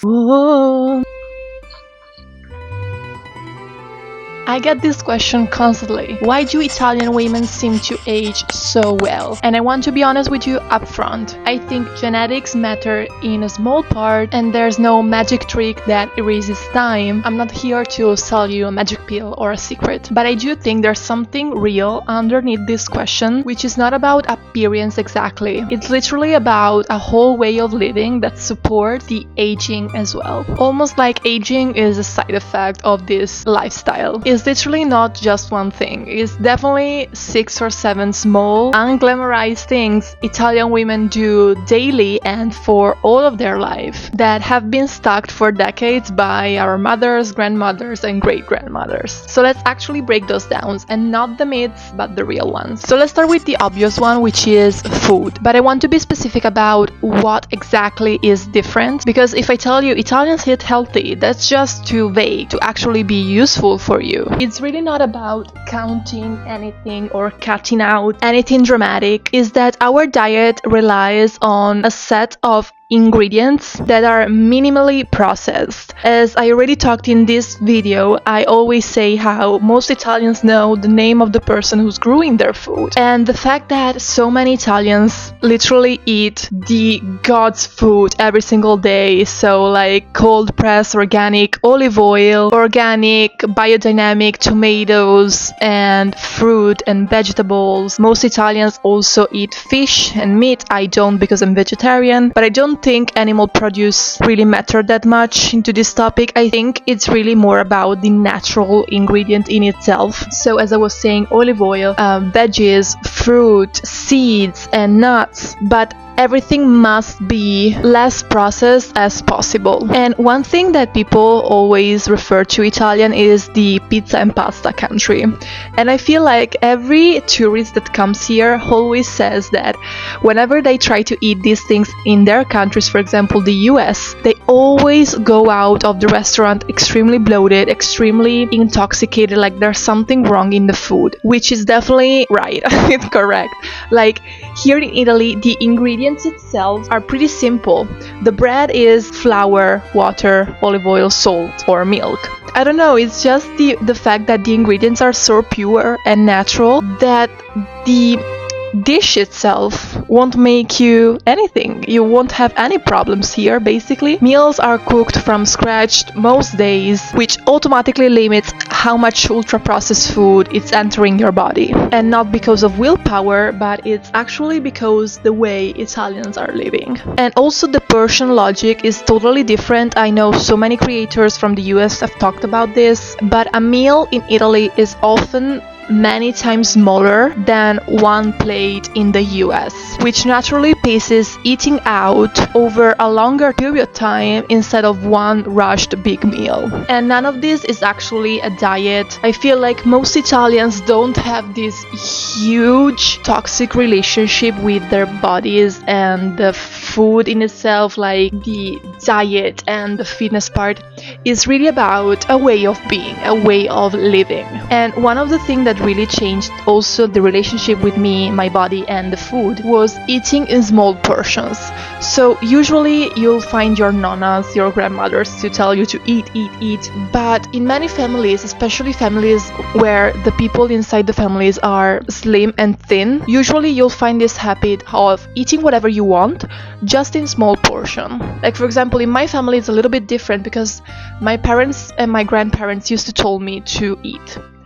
Whoa. I get this question constantly. Why do Italian women seem to age so well? And I want to be honest with you up front. I think genetics matter in a small part, and there's no magic trick that erases time. I'm not here to sell you a magic pill or a secret, but I do think there's something real underneath this question, which is not about appearance exactly. It's literally about a whole way of living that supports the aging as well. Almost like aging is a side effect of this lifestyle. It's literally not just one thing. It's definitely 6 or 7 small, unglamorized things Italian women do daily and for all of their life that have been stuck for decades by our mothers, grandmothers, and great-grandmothers. So let's actually break those down, and not the myths, but the real ones. So let's start with the obvious one, which is food. But I want to be specific about what exactly is different, because if I tell you Italians eat healthy, that's just too vague to actually be useful for you. It's really not about counting anything or cutting out anything dramatic. Is that our diet relies on a set of ingredients that are minimally processed. As I already talked in this video, I always say how most Italians know the name of the person who's growing their food. And the fact that so many Italians literally eat the God's food every single day, so like cold pressed organic olive oil, organic biodynamic tomatoes, and fruit and vegetables. Most Italians also eat fish and meat. I don't, because I'm vegetarian, but I don't think animal produce really matter that much into this topic. I think it's really more about the natural ingredient in itself. So as I was saying, olive oil, veggies, fruit, seeds, and nuts, but everything must be less processed as possible. And one thing that people always refer to Italian is the pizza and pasta country. And I feel like every tourist that comes here always says that whenever they try to eat these things in their countries, for example the US, they always go out of the restaurant extremely bloated, extremely intoxicated, like there's something wrong in the food, which is definitely right. It's correct. Like here in Italy, the ingredients itself are pretty simple. The bread is flour, water, olive oil, salt, or milk. I don't know, it's just the fact that the ingredients are so pure and natural that the dish itself won't make you anything. You won't have any problems here, basically. Meals are cooked from scratch most days, which automatically limits how much ultra-processed food is entering your body. And not because of willpower, but it's actually because the way Italians are living. And also the portion logic is totally different. I know so many creators from the US have talked about this, but a meal in Italy is often many times smaller than one plate in the US, which naturally paces eating out over a longer period of time instead of one rushed big meal. And none of this is actually a diet. I feel like most Italians don't have this huge toxic relationship with their bodies and the food in itself. Like the diet and the fitness part is really about a way of being, a way of living. And one of the things that really changed also the relationship with me, my body, and the food was eating in small portions. So usually you'll find your nonnas, your grandmothers, to tell you to eat, but in many families, especially families where the people inside the families are slim and thin, usually you'll find this habit of eating whatever you want, just in small portion. Like for example, in my family it's a little bit different because my parents and my grandparents used to tell me to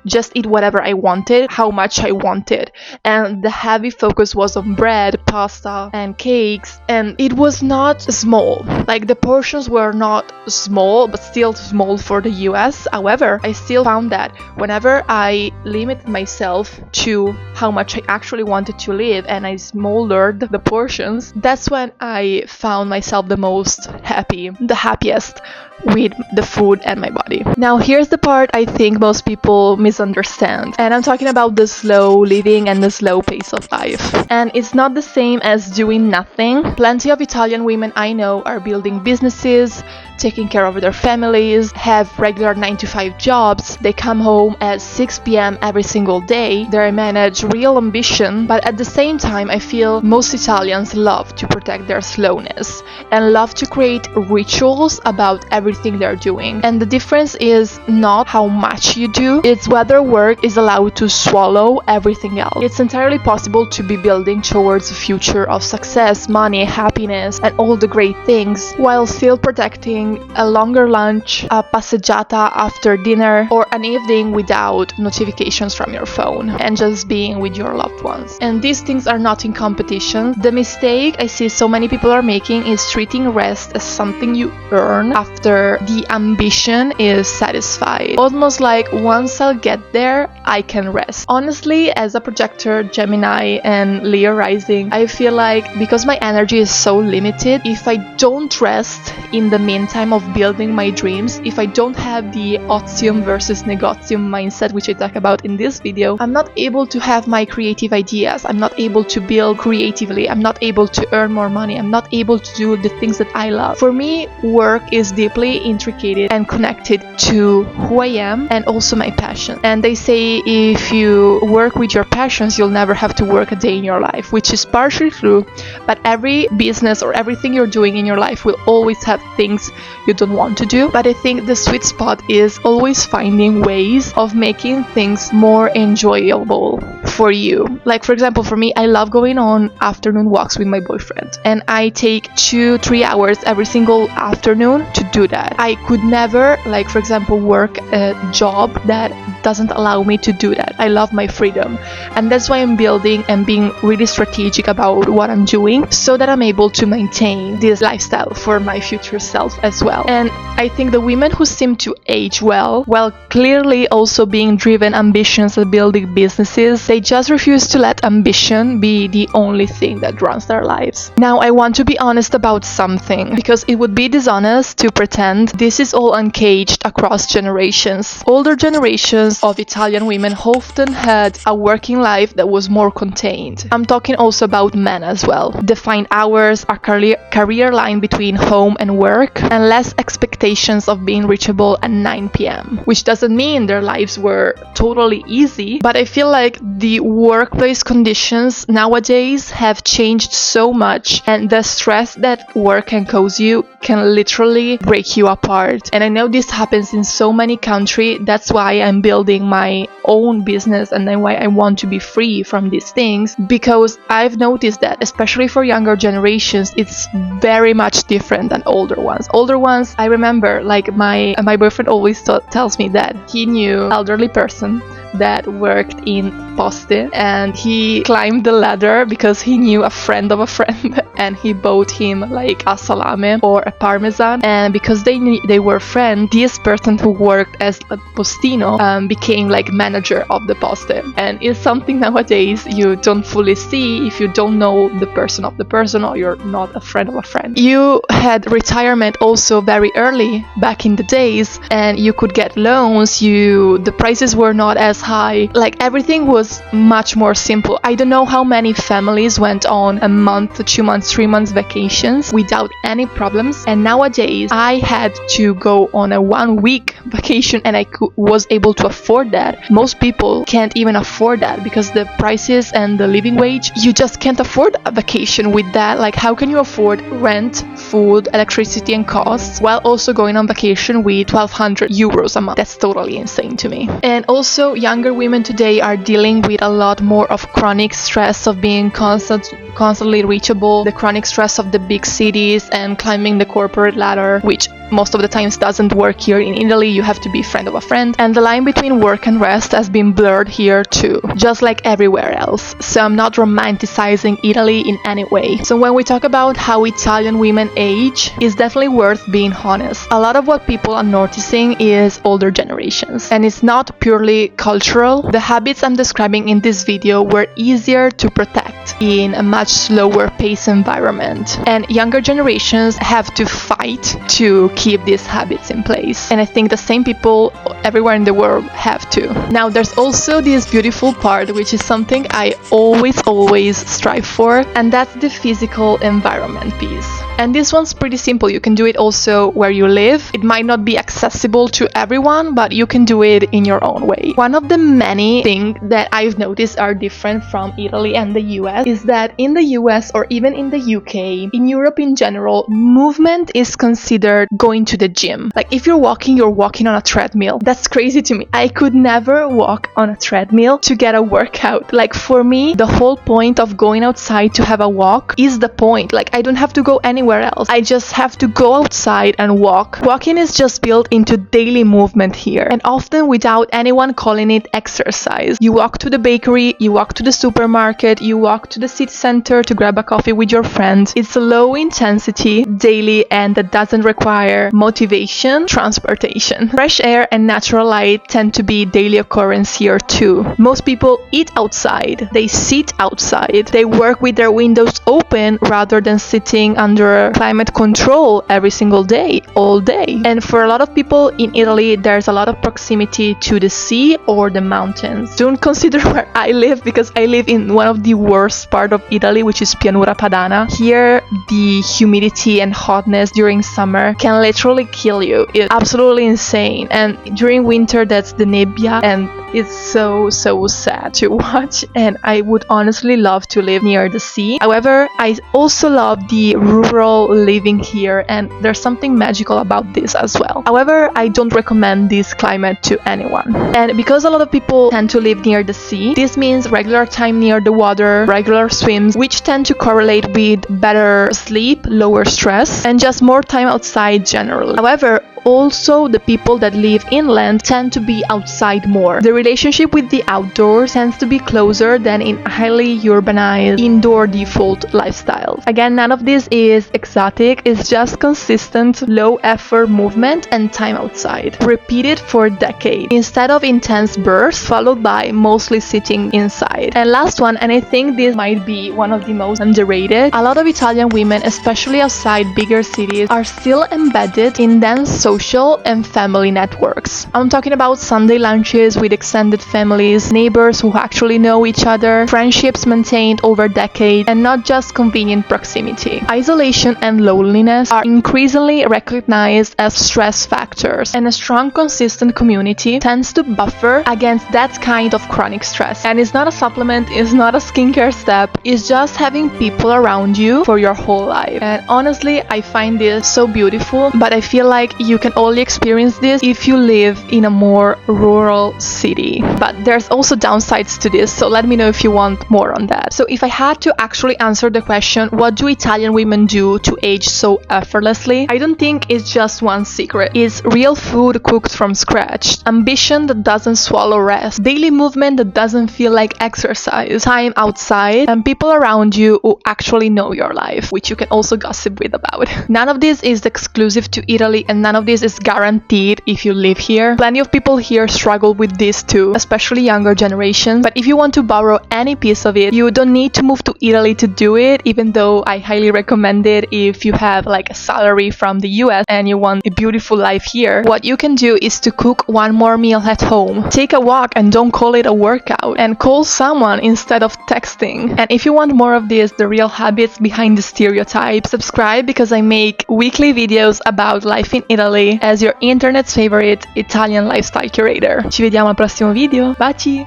just eat whatever I wanted, how much I wanted. And the heavy focus was on bread, pasta, and cakes. And it was not small. Like the portions were not small, but still small for the US. However, I still found that whenever I limited myself to how much I actually wanted to live and I smothered the portions, that's when I found myself the most happy, the happiest with the food and my body. Now here's the part I think most people misunderstand, and I'm talking about the slow living and the slow pace of life. And it's not the same as doing nothing. Plenty of Italian women I know are building businesses, taking care of their families, have regular 9 to 5 jobs. They come home at 6 p.m. every single day. They manage real ambition, but at the same time, I feel most Italians love to protect their slowness and love to create rituals about everything they're doing. And the difference is not how much you do, it's whether work is allowed to swallow everything else. It's entirely possible to be building towards a future of success, money, happiness, and all the great things, while still protecting a longer lunch, a passeggiata after dinner, or an evening without notifications from your phone, and just being with your loved ones. And these things are not in competition. The mistake I see so many people are making is treating rest as something you earn after the ambition is satisfied. Almost like once I'll get there, I can rest. Honestly, as a projector, Gemini and Leo rising, I feel like because my energy is so limited, if I don't rest in the meantime of building my dreams, if I don't have the otium versus negotium mindset, which I talk about in this video, I'm not able to have my creative ideas. I'm not able to build creatively. I'm not able to earn more money. I'm not able to do the things that I love. For me, work is deeply intricate and connected to who I am and also my passion. And they say if you work with your passions, you'll never have to work a day in your life, which is partially true, but every business or everything you're doing in your life will always have things you don't want to do. But I think the sweet spot is always finding ways of making things more enjoyable for you. Like, for example, for me, I love going on afternoon walks with my boyfriend, and I take 2-3 hours every single afternoon to do that. I could never, like, for example, work a job that doesn't allow me to do that. I love my freedom, and that's why I'm building and being really strategic about what I'm doing so that I'm able to maintain this lifestyle for my future self as well. And I think the women who seem to age well, while clearly also being driven ambitions and building businesses, they just refuse to let ambition be the only thing that runs their lives. Now, I want to be honest about something, because it would be dishonest to pretend this is all uncaged across generations. Older generations of Italian women often had a working life that was more contained. I'm talking also about men as well. Defined hours, a career line between home and work, and less expectations of being reachable at 9 p.m. Which doesn't mean their lives were totally easy, but I feel like the workplace conditions nowadays have changed so much, and the stress that work can cause you can literally break you apart. And I know this happens in so many countries. That's why I'm building my own business, and then why I want to be free from these things, because I've noticed that especially for younger generations, it's very much different than older ones. Older ones, I remember, like my boyfriend always tells me that he knew an elderly person that worked in Poste, and he climbed the ladder because he knew a friend of a friend and he bought him like a salame or a parmesan, and because they were friends, this person who worked as a postino became like manager of the Poste. And it's something nowadays you don't fully see if you don't know the person of the person or you're not a friend of a friend. You had retirement also very early back in the days, and you could get loans, the prices were not as high, like everything was much more simple. I don't know how many families went on a month, 2 months, 3 months vacations without any problems, and nowadays I had to go on a 1 week vacation and I was able to afford that. Most people can't even afford that because the prices and the living wage, you just can't afford a vacation with that. Like, how can you afford rent, food, electricity and costs while also going on vacation with 1,200 euros a month? That's totally insane to me. And also, younger women today are dealing with a lot more of chronic stress of being constantly reachable, the chronic stress of the big cities and climbing the corporate ladder, which most of the times doesn't work here in Italy. You have to be friend of a friend, and the line between work and rest has been blurred here too, just like everywhere else. So I'm not romanticizing Italy in any way. So when we talk about how Italian women age, it's definitely worth being honest. A lot of what people are noticing is older generations, and it's not purely cultural. The habits I'm describing in this video were easier to protect in a much slower pace environment, and younger generations have to fight to keep these habits in place. And I think the same people everywhere in the world have to. Now, there's also this beautiful part, which is something I always strive for, and that's the physical environment piece. And this one's pretty simple. You can do it also where you live. It might not be accessible to everyone, but you can do it in your own way. One of the many things that I've noticed are different from Italy and the US is that in the US or even in the UK, in Europe in general, movement is considered going to the gym. Like if you're walking on a treadmill. That's crazy to me. I could never walk on a treadmill to get a workout. Like for me, the whole point of going outside to have a walk is the point. Like I don't have to go anywhere else. I just have to go outside and walk. Walking is just built into daily movement here, and often without anyone calling it exercise. You walk to the bakery, you walk to the supermarket, you walk to the city center to grab a coffee with your friends. It's low intensity, daily, and that doesn't require motivation, transportation. Fresh air and natural light tend to be daily occurrence here too. Most people eat outside, they sit outside, they work with their windows open rather than sitting under climate control every single day, all day. And for a lot of people in Italy, there's a lot of proximity to the sea or the mountains. Don't consider where I live, because I live in one of the worst part of Italy, which is Pianura Padana. Here, the humidity and hotness during summer can literally kill you. It's absolutely insane. And during winter, that's the nebbia, and it's so sad to watch, and I would honestly love to live near the sea. However, I also love the rural living here, and there's something magical about this as well. However, I don't recommend this climate to anyone. And because a lot of people tend to live near the sea, this means regular time near the water, regular swims, which tend to correlate with better sleep, lower stress, and just more time outside generally. However, also, the people that live inland tend to be outside more. The relationship with the outdoors tends to be closer than in highly urbanized, indoor default lifestyles. Again, none of this is exotic, it's just consistent, low-effort movement and time outside, repeated for decades, instead of intense bursts followed by mostly sitting inside. And last one, and I think this might be one of the most underrated, a lot of Italian women, especially outside bigger cities, are still embedded in dense social and family networks. I'm talking about Sunday lunches with extended families, neighbors who actually know each other, friendships maintained over decades, and not just convenient proximity. Isolation and loneliness are increasingly recognized as stress factors, and a strong, consistent community tends to buffer against that kind of chronic stress. And it's not a supplement, it's not a skincare step, it's just having people around you for your whole life. And honestly, I find this so beautiful, but I feel like you can only experience this if you live in a more rural city. But there's also downsides to this, so let me know if you want more on that. So if I had to actually answer the question, what do Italian women do to age so effortlessly? I don't think it's just one secret. It's real food cooked from scratch, ambition that doesn't swallow rest, daily movement that doesn't feel like exercise, time outside, and people around you who actually know your life, which you can also gossip with about. None of this is exclusive to Italy, and none of this is guaranteed if you live here. Plenty of people here struggle with this too, especially younger generations. But if you want to borrow any piece of it, you don't need to move to Italy to do it, even though I highly recommend it if you have like a salary from the US and you want a beautiful life here. What you can do is to cook one more meal at home. Take a walk and don't call it a workout, and call someone instead of texting. And if you want more of this, the real habits behind the stereotypes, subscribe, because I make weekly videos about life in Italy as your internet's favorite Italian lifestyle curator. Ci vediamo al prossimo video. Baci!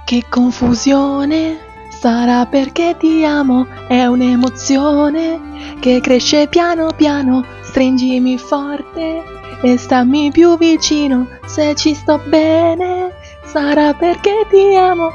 Che confusione, sarà perché ti amo, è un'emozione che cresce piano piano, stringimi forte e stammi più vicino, se ci sto bene, sarà perché ti amo.